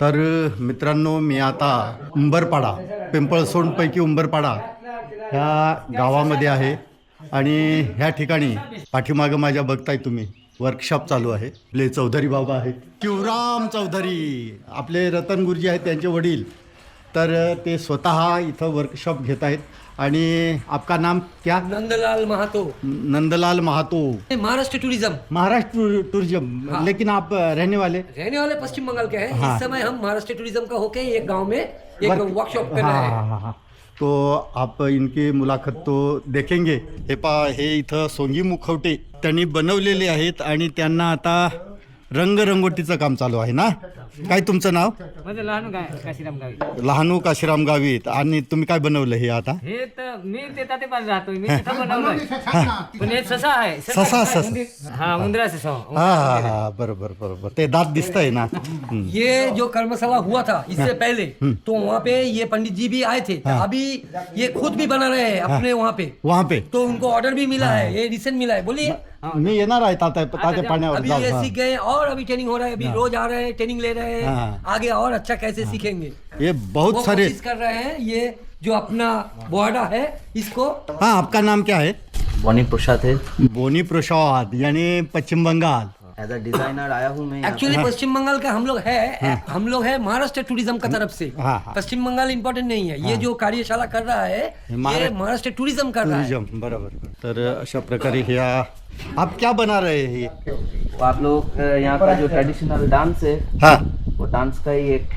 तर मित्रांनो, मी आता उंबरपाडा, पिंपळसोंडपैकी उंबरपाडा ह्या गावामध्ये आहे आणि ह्या ठिकाणी पाठीमागं माझ्या बघताय तुम्ही वर्कशॉप चालू आहे. आपले चौधरी बाबा आहेत, शिवराम चौधरी, आपले रतन गुरुजी आहेत त्यांचे वडील. तर ते स्वतः इथं वर्कशॉप घेत आहेत. आणि आपका नाम क्या? नंदलाल महातो. नंदलाल महातो. महाराष्ट्र टूरिज्म. महाराष्ट्र टूरिज्म. हाँ। लेकिन आप रहने वाले पश्चिम बंगाल के हैं. हाँ। इस समय हम महाराष्ट्र टूरिज्म का होके एक गांव में एक वर्कशॉप कर रहे हाँ हैं. हाँ हाँ हाँ. तो आप इनकी मुलाखत तो देखेंगे. हे पहा, हे इथं सोंगी मुखवटे त्यांनी बनवलेले आहेत आणि त्यांना आता रंगरंगोटीचं काम चालू आहे ना. काय तुमचं नाव? माझं लहानू काशीराम गावी. लहानू काशीराम गावीत. आणि तुम्ही काय बनवलं हे आता? हे तर मी तिथं ते पण राहतो. मी तिथं बनवलंय. पण हे ससा आहे. ससा. हा, उंदरा ससा. हा हा हा, बरोबर बरोबर. ते दात दिसतंय ना. ये जो कर्मशाला हुआ था इससे पहले तो वहाँ पे ये पंडित जी भी आए थे. अभी ये खुद भी बना रहे हैं अपने वहाँ पे. तो उनको ऑर्डर भी मिला है. ये रिसेंट मिला है. बोलिए. मी येणार आहे तात्या पाण्यावर अभी जाऊ. ये हा. सीख गए और अभी ट्रेनिंग हो रहा है. अभी रोज आ रहे हैं, ट्रेनिंग ले रहे हैं. हाँ। आगे और अच्छा कैसे सीखेंगे ये वो बहुत सारे. कोशिश कर रहे हैं. ये जो अपना बॉर्डर है इसको. हाँ, आपका नाम क्या है? बोनी प्रसाद है. बोनी प्रसाद, यानी पश्चिम बंगाल. एज अ डिजाइनर आया हूँ मैं. एक्चुअली पश्चिम बंगाल का हम लोग है महाराष्ट्र टूरिज्म का तरफ से. हाँ, हाँ. पश्चिम बंगाल इम्पोर्टेंट नहीं है. ये जो कार्यशाला कर रहा है ये महाराष्ट्र टूरिज्म कर रहा है. टूरिज्म, बरोबर. तर अशा प्रकारे ह्या आप क्या बना रहे हैं? तो आप लोग यहाँ का जो ट्रेडिशनल डांस है हाँ वो डांस का ही एक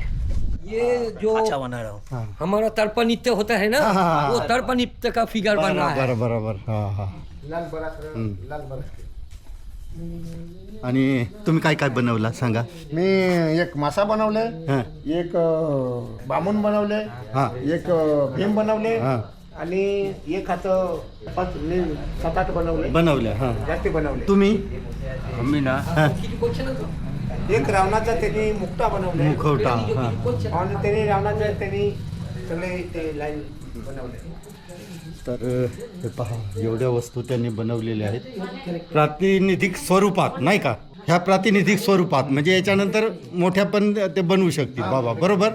ये जो बना रहा हूँ. हमारा तर्पण नृत्य होता है ना, हाँ. वो तर्पण नृत्य का फिगर बन रहा है. बरोबर बरोबर. हाँ हाँ. आणि तुम्ही काय काय बनवला सांगा. मी एक मासा बनवले, हां एक बामून बनवले, हां एक भीम बनवले हां आणि एक हात 7-8 बनवले. बनवल्या. हां. जास्ती बनवले. तुम्ही? मम्मी ना हां. एक रावणाचा त्यांनी मुक्ता बनवले मुखवटा. हां. आणि त्यांनी रावणाचा त्यांनी सगळे ते लाईन बनवले. तर हे पहा, एवढ्या वस्तू त्यांनी बनवलेल्या आहेत प्रातिनिधिक स्वरूपात, नाही का? ह्या प्रातिनिधिक स्वरूपात म्हणजे याच्यानंतर मोठ्या पण ते बनवू शकतील. बाबा बरोबर.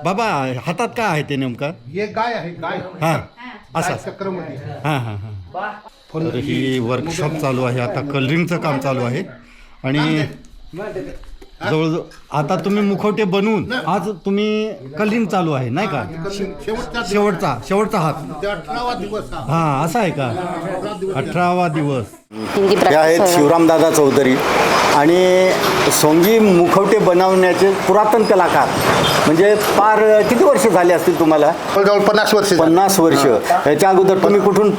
बाबा, हातात काय आहे ते नेमका? एक गाय आहे, गाय. हां, असा. चक्रमध्ये. हां हां हां. तर ही वर्कशॉप चालू आहे आता. कलरिंगचं काम चालू आहे आणि जवळजवळ आता तुम्ही मुखवटे बनवून आज तुम्ही कलरिंग चालू आहे, नाही का? शेवटचा हात. 18वा दिवस हा. हां, असा आहे का? 18वा दिवस. हे आहेत शिवरामदादा चौधरी आणि सोंगी मुखवटे बनवण्याचे पुरातन कलाकार. म्हणजे फार किती वर्ष झाले असतील तुम्हाला? जवळ 50 वर्ष. 50 वर्ष. याच्या अगोदर तुम्ही कुठून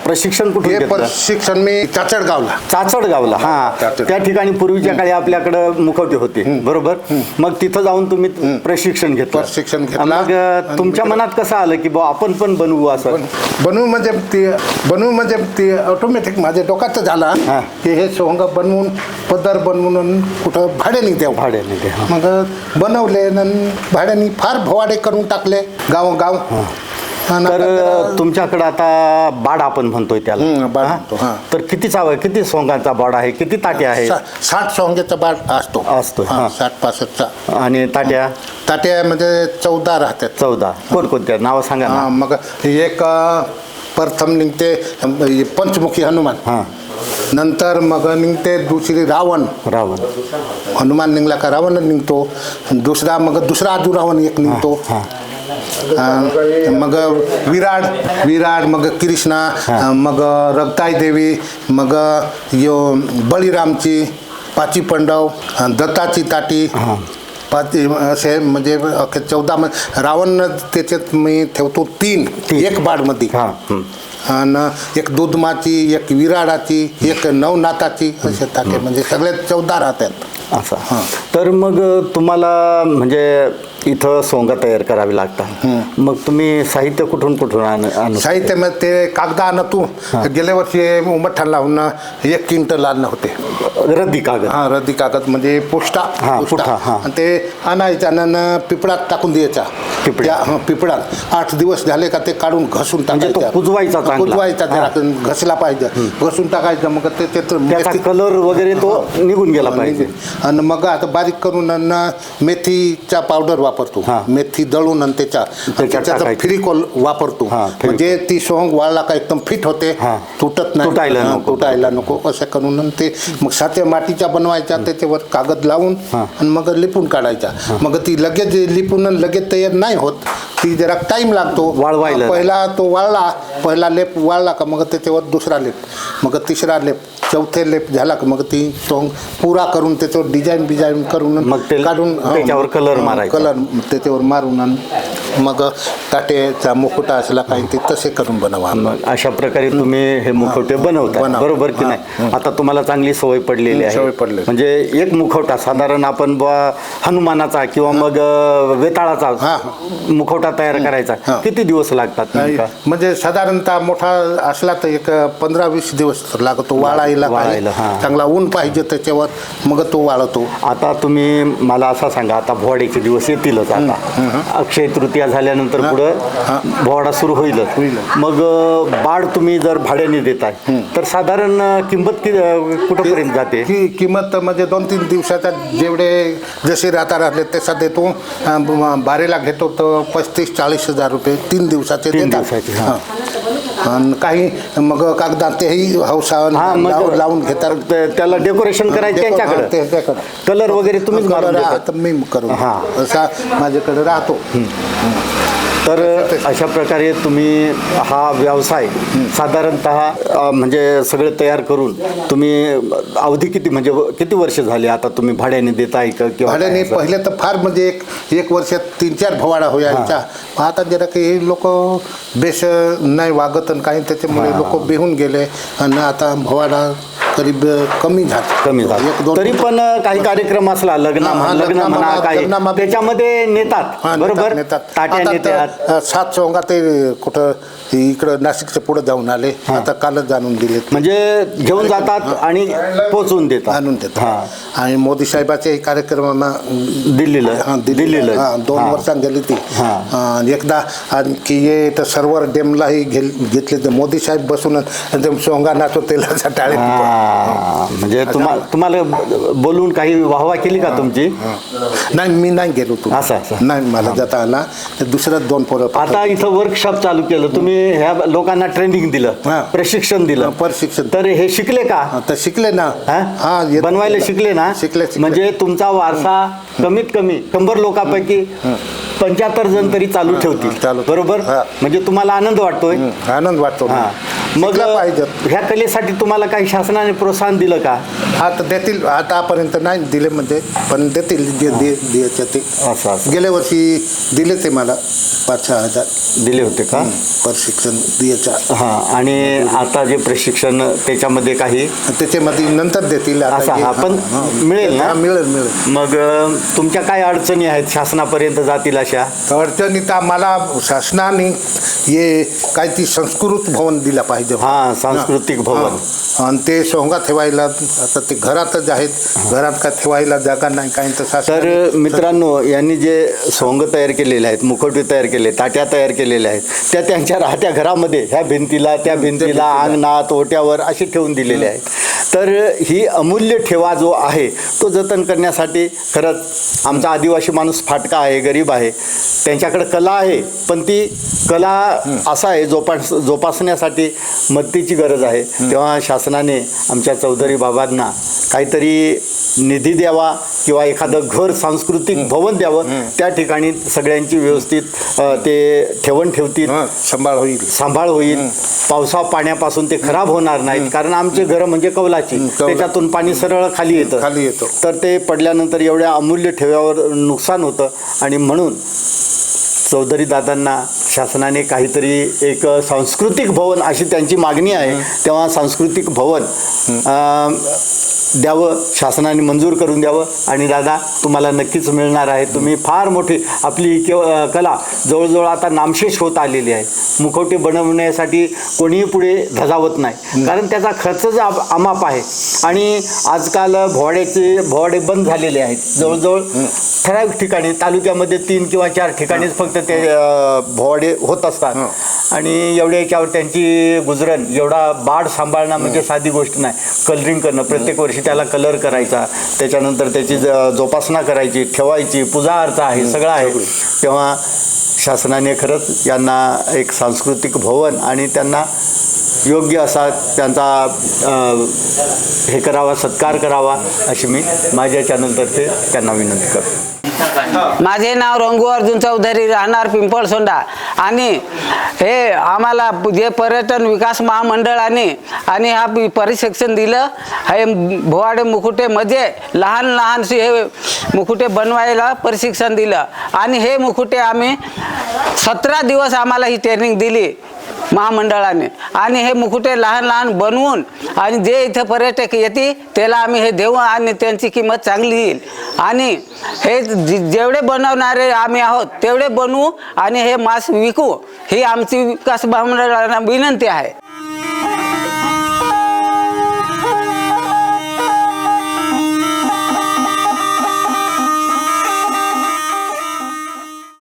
प्रशिक्षण कुठून हे घेतलं? प्रशिक्षण मी चाचडगावला. चाचडगावला. हां, त्या ठिकाणी पूर्वीच्या काळी आपल्याकडं मुखवटे होते, बरोबर. मग तिथं जाऊन तुम्ही प्रशिक्षण घेतलं. प्रशिक्षण घेतलं. मग तुमच्या मनात कसं आलं की बा आपण पण बनवू असं? बनवू म्हणजे ते ऑटोमॅटिक माझ्या डोक्यात झाला हां. की हे सोंग बनवून पदर बनवून कुठं भाड्याने द्यावं. भाड्याने द्या. हां. मग बनवले आणि भाड्याने फार भवाडे करून टाकले गाव. तर तुमच्याकडे आता बाड आपण म्हणतोय त्याला. बाड हां? म्हणतो, हां. तर किती सोंगांचा बाड आहे? किती ताट्या आहेत? 60 सोंग्याचा बाड असतो. हां. 60-65चा. आणि ताट्यामध्ये 14 राहतात. 14 कोणकोणत्या नावं सांगा ना. मग एक प्रथम निघते पंचमुखी हनुमान. हां. नंतर मग निघते दुसरी रावण. हनुमान निघला का रावण निघतो. दुसरा आजू रावण एक निघतो. मग विराड मग कृष्णा, मग रक्ताई देवी, मग बळीरामची, पाची पांडव, दत्ताची ताटी, असे म्हणजे 14. रावण त्याच्यात मी ठेवतो 3 एक बाडमध्ये. आणि एक दुधमाची, एक विराडाची, एक नवनाथाची, असे ताटे म्हणजे सगळे 14 राहतात. असं. तर मग तुम्हाला म्हणजे इथं सोंगा तयार करावी लागतात. मग तुम्ही साहित्य कुठून आणू? साहित्य मग ते कागद आणत. तू गेल्या वर्षी उमठ्ठा लावून 1 क्विंटल आणलं होते. रद्दी कागद. हां, रद्दी कागद म्हणजे पोस्टा. आणि ते आणायचं आणि पिपळात टाकून द्यायचा. पिपळात 8 दिवस झाले का ते काढून घसून टाकायचं. कुजवायचा जरा, घसला पाहिजे. घसून टाकायचं. मग त्याचा कलर वगैरे तो निघून गेला पाहिजे. आणि मग आता बारीक करून मेथीचा पावडर वापरतो. मेथी दळून आणि त्याचा फिरिकोल वापरतो. म्हणजे ती सोंग वाळला का एकदम फिट होते, तुटत नाही, तुटायला नको असं करून ते मग साध्या मातीच्या बनवायच्या, त्याच्यावर कागद लावून आणि मग लिपून काढायचा. मग ती लगेच लिपून लगेच तयार नाही होत, ती जरा टाइम लागतो वाळवायला. पहिला तो वाळला, पहिला लेप वाळला का मग त्याच्यावर दुसरा लेप, मग तिसरा लेप, चौथे लेप झाला का मग ती सोंग पुरा करून त्याच्यावर डिझाईन करून मग काढून त्याच्यावर कलर मारायचा. कलर त्याच्यावर मारून मग ताटेचा मुकुटा असला काही ते तसे करून बनवा. अशा प्रकारे तुम्ही हे मुखवटे बनवता, बरोबर की नाही? आता तुम्हाला चांगली सवय पडलेली आहे. सवय पडली. म्हणजे एक मुखवटा साधारण आपण हनुमानाचा किंवा मग वेताळाचा मुखवटा तयार करायचा किती दिवस लागतात? म्हणजे साधारणतः मोठा असला तर एक 15-20 दिवस लागतो वाळायला. चांगला ऊन पाहिजे त्याच्यावर, मग तो वाळतो. आता तुम्ही मला असं सांगा, आता भोवाड्याचे दिवस येतीलच. आता अक्षय तृतीया झाल्यानंतर पुढं भोवाडा सुरू होईलच. मग बाळ तुम्ही जर भाड्याने देताय तर साधारण किंमत कुठंपर्यंत जाते? ही किंमत म्हणजे 2-3 दिवसाचा जेवढे जसे राहले तसा देतो. बारेला घेतो तर 35-40 हजार रुपये 3 दिवसाचे देतात. आणि काही मग कागदात तेही हौसा लावून घेतात. त्याला डेकोरेशन करायचं त्यांच्याकडे, कलर वगैरे तुम्हीच मारून देता? मी करून असा माझ्याकडे राहतो. तर अशा प्रकारे तुम्ही हा व्यवसाय साधारणतः म्हणजे सगळं तयार करून तुम्ही अवधी किती, म्हणजे किती वर्ष झाले आता तुम्ही भाड्याने देताय का? किंवा भाड्याने पहिले तर फार म्हणजे एक वर्षात 3-4 भवाडा होयाचा. आता जरा काही लोक बेस नाही वागत आणि काही त्याच्यामुळे लोक बेहून गेले आणि आता भवाडा करीब कमी झाला. तरी पण काही कार्यक्रम असला, लग्न म्हणा काही, त्याच्यामध्ये नेतात, बरोबर? ताट्या नेतात. 7 सोंगा ते कुठं इकडं नाशिकच्या पुढे जाऊन आले, आता कालच जाणून दिले. म्हणजे घेऊन जातात आणि पोचवून देतात, आणून देतात. आणि मोदी साहेबाच्या कार्यक्रमांना दिल्लीला 2 वर्षांनी गेली ती. एकदा आणखी ये तर सर्व्हर डेमलाही घेतले तर मोदी साहेब बसून सोंगा नाचो तेलाचा टाळे. म्हणजे तुम्हाला बोलून काही वाहवा केली का तुमची? नाही, मी नाही गेलो तू असं नाही, मला जाता आला. दुसरं 2 पोरं. आता इथं वर्कशॉप चालू केलं तुम्ही, ह्या लोकांना ट्रेनिंग दिलं, प्रशिक्षण दिलं. तर हे शिकले का? तर शिकले ना. बनवायला शिकले ना? शिकले. म्हणजे तुमचा वारसा कमीत कमी 100 लोकांपैकी 75 जण तरी चालू ठेवतील, बरोबर? म्हणजे तुम्हाला आनंद वाटतोय? आनंद वाटतो. मग ह्या कलेसाठी तुम्हाला काही शासनाने प्रोत्साहन दिलं का? आता देतील, आतापर्यंत नाही दिले म्हणजे, पण देतील द्यायचे ते. गेल्या वर्षी दिले ते मला 5-6 हजार दिले होते का प्रशिक्षण द्यायचा? आणि आता जे प्रशिक्षण त्याच्यामध्ये काही त्याच्यामध्ये नंतर देतील. पण मिळेल ना? मिळेल. मग तुमच्या काय अडचणी आहेत शासनापर्यंत जातील अशा अडचणी? तर मला शासनाने हे काय ती संस्कृत भवन दिला पाहिजे. सांस्कृतिक भवन. आणि ते सोंगा ठेवायला आता ते घरातच आहेत, घरात का ठेवायला जागा नाही काही. तर मित्रांनो, यांनी जे सोंग तयार केलेले आहेत, मुखवटे तयार केले, ताट्या तयार केलेल्या आहेत, त्या त्यांच्या राहत्या घरामध्ये ह्या भिंतीला, त्या भिंतीला, अंगणात, ओट्यावर असे ठेवून दिलेले आहेत. तर ही अमूल्य ठेवा जो आहे तो जतन करण्यासाठी खरंच आमचा आदिवासी माणूस फाटका आहे, गरीब आहे, त्यांच्याकडे कला आहे, पण ती कला असा आहे जोपासण्यासाठी मदतीची गरज आहे. तेव्हा शासनाने आमच्या चौधरी बाबांना काहीतरी निधी द्यावा किंवा एखादं घर सांस्कृतिक भवन द्यावं, त्या ठिकाणी सगळ्यांची व्यवस्थित ते ठेवण ठेवतील, सांभाळ होईल, पावसा पाण्यापासून ते खराब होणार नाहीत. कारण आमचे घरं म्हणजे कौलाची, त्याच्यातून पाणी सरळ खाली येतं, तर ते पडल्यानंतर एवढ्या अमूल्य ठेव्यावर नुकसान होतं. आणि म्हणून चौधरी दादांना शासनाने काहीतरी एक सांस्कृतिक भवन अशी त्यांची मागणी आहे, तेव्हा सांस्कृतिक भवन द्यावं, शासनाने मंजूर करून द्यावं. आणि दादा, तुम्हाला नक्कीच मिळणार आहे. तुम्ही फार मोठी आपली कला जवळजवळ आता नामशेष होत आलेली आहे. मुखवटे बनवण्यासाठी कोणीही पुढे धजावत नाही, कारण त्याचा खर्चच अमाप आहे. आणि आजकाल भोवाडे बंद झालेले आहेत. जवळजवळ ठराविक ठिकाणी तालुक्यामध्ये 3 किंवा 4 ठिकाणीच फक्त ते भोवाडे होत असतात. आणि एवढ्या याच्यावर त्यांची गुजरण, एवढा बाड सांभाळणं म्हणजे साधी गोष्ट नाही. कलरिंग करणं, प्रत्येक वर्षी दिवशी त्याला कलर करायचा, त्याच्यानंतर त्याची जोपासना करायची, ठेवायची, पूजा अर्चा आहे, सगळं आहे. तेव्हा शासनाने खरंच यांना एक सांस्कृतिक भवन आणि त्यांना योग्य असा त्यांचा हे करावा, सत्कार करावा अशी मी माझ्या चॅनलतर्फे त्यांना विनंती करतो. माझे नाव रंगू अर्जुन चौधरी, राहणार पिंपळसोंडा. आणि हे आम्हाला जे पर्यटन विकास महामंडळाने आणि हा प्रशिक्षण दिलं, हे भोवाडे मुकुटे म्हणजे लहान लहानसे हे मुकुटे बनवायला प्रशिक्षण दिलं. आणि हे मुकुटे आम्ही 17 दिवस आम्हाला ही ट्रेनिंग दिली महामंडळाने. आणि हे मुकुटे लहान लहान बनवून आणि जे इथं पर्यटक येतील त्याला आम्ही हे देऊ आणि त्यांची किंमत चांगली येईल. आणि हे जेवढे बनवणारे आम्ही आहोत तेवढे बनवू आणि हे मांस विकू ही आमची विकास महामंडळाला विनंती आहे.